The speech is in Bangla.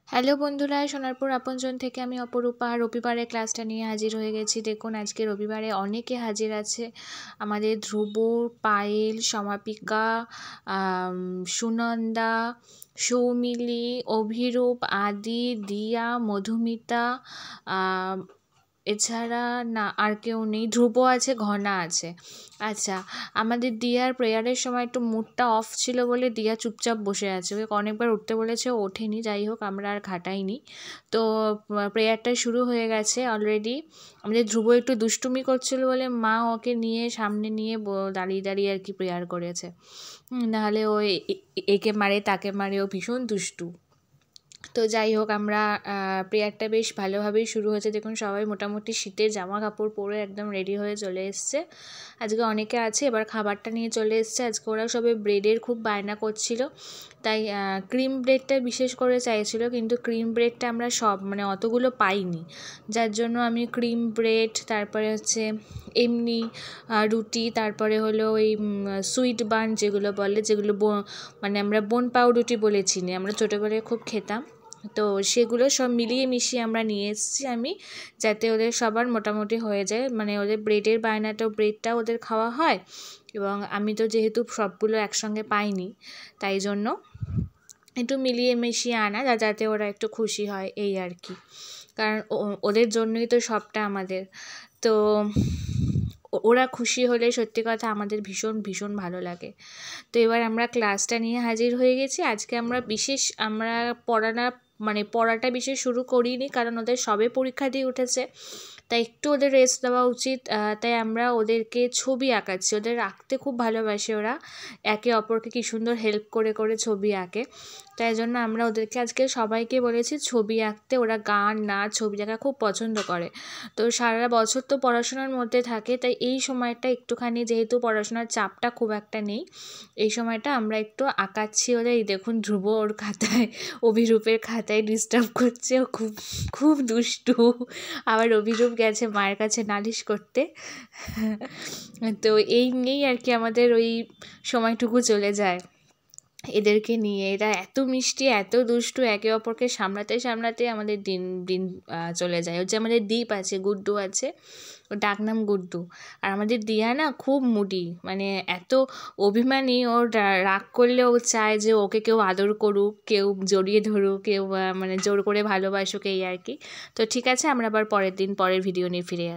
হ্যালো বন্ধুরা, সোনারপুর আপনজন থেকে আমি অপরূপা। রবিবারে ক্লাসটা নিয়ে হাজির হয়ে গেছি। দেখুন, আজকে রবিবারে অনেকে হাজির আছে। আমাদের ধ্রুব, পায়েল, সমাপিকা, সুনন্দা, সৌমিলি, অভিরূপ, আদি, দিয়া, মধুমিতা, এছাড়া না আর কেউ নেই। ধ্রুব আছে, ঘনা আছে। আচ্ছা, আমাদের দিয়ার প্রেয়ারের সময় একটু মুডটা অফ ছিল বলে দিয়া চুপচাপ বসে আছে। ওকে অনেকবার উঠতে বলেছে, ওঠেনি। যাই হোক, আমরা আর ঘাটাইনি। তো প্রেয়ারটা শুরু হয়ে গেছে অলরেডি। আমাদের ধ্রুব একটু দুষ্টুমি করছিল বলে মা ওকে নিয়ে সামনে নিয়ে দাঁড়িয়ে দাঁড়িয়ে আর কি প্রেয়ার করেছে। নাহলে ও একে মারে তাকে মারে, ও ভীষণ দুষ্টু। তো যাই হোক, আমরা প্রেয়ারটা বেশ ভালোভাবেই শুরু হয়েছে। দেখুন, সবাই মোটামুটি শীতের জামা কাপড় পরে একদম রেডি হয়ে চলে এসছে। আজকে অনেকে আছে, এবার খাবারটা নিয়ে চলে এসছে। আজকে ওরা সবাই ব্রেডের খুব বায়না করছিল, তাই ক্রিম ব্রেডটা বিশেষ করে চাইছিল, কিন্তু ক্রিম ব্রেডটা আমরা অতগুলো পাইনি। যার জন্য আমি ক্রিম ব্রেড, তারপরে হচ্ছে এমনি রুটি, তারপরে হলো ওই সুইট বান যেগুলো বলে, যেগুলো আমরা বোন পাউরুটি বলে চিনি, আমরা ছোটোবেলায় খুব খেতাম। তো সেগুলো সব মিলিয়ে মিশিয়ে আমরা নিয়ে এসেছি আমি, যাতে ওদের সবার মোটামুটি হয়ে যায়। ওদের ব্রেডের বায়নাটাও, ব্রেডটাও ওদের খাওয়া হয়, এবং আমি তো যেহেতু সবগুলো একসঙ্গে পাইনি, তাই জন্য একটু মিলিয়ে মিশিয়ে আনা, যাতে ওরা একটু খুশি হয়, এই আর কি। কারণ ওদের জন্যই তো সবটা আমাদের। তো ওরা খুশি হলে সত্যি কথা আমাদের ভীষণ ভীষণ ভালো লাগে। তো এবার আমরা ক্লাসটা নিয়ে হাজির হয়ে গেছি। আজকে আমরা পড়াটা বিশেষ শুরু করিনি, কারণ ওদের সবে পরীক্ষা দিয়ে উঠেছে, তাই একটু ওদের রেস্ট দেওয়া উচিত। তাই আমরা ওদেরকে ছবি আঁকাচ্ছি। ওদের আঁকতে খুব ভালোবাসে ওরা, একে অপরকে কী সুন্দর হেল্প করে করে ছবি আঁকে। তাই জন্য আমরা ওদেরকে আজকে সবাইকে বলেছি ছবি আঁকতে। ওরা গান, নাচ, ছবি আঁকা খুব পছন্দ করে। তো সারা বছর তো পড়াশোনার মধ্যে থাকে, তাই এই সময়টা একটুখানি, যেহেতু পড়াশোনার চাপটা খুব একটা নেই, এই সময়টা আমরা একটু আঁকাচ্ছি ওদের। এই দেখুন, ধ্রুব ওর খাতায়, অভিরূপের খাতায় ডিস্টার্ব করছে। ও খুব খুব দুষ্টু। আবার অভিরূপ গেছে মায়ের কাছে নালিশ করতে। তো এই নিয়েই আর কি আমাদের ওই সময়টুকু চলে যায় এদেরকে নিয়ে। এরা এত মিষ্টি, এত দুষ্টু, একে অপরকে সামলাতে সামলাতে আমাদের দিন চলে যায়। ওর যে আমাদের দ্বীপ আছে, গুড্ডু আছে, ওর ডাকনাম গুড্ডু। আর আমাদের দিয়া না খুব মুডি, এত অভিমানী। ওর রাগ করলে ও চায় যে ওকে কেউ আদর করুক, কেউ জড়িয়ে ধরুক, কেউ জোর করে ভালোবাসুক, এই আর কি। তো ঠিক আছে, আমরা আবার পরের ভিডিও নিয়ে ফিরে আসি।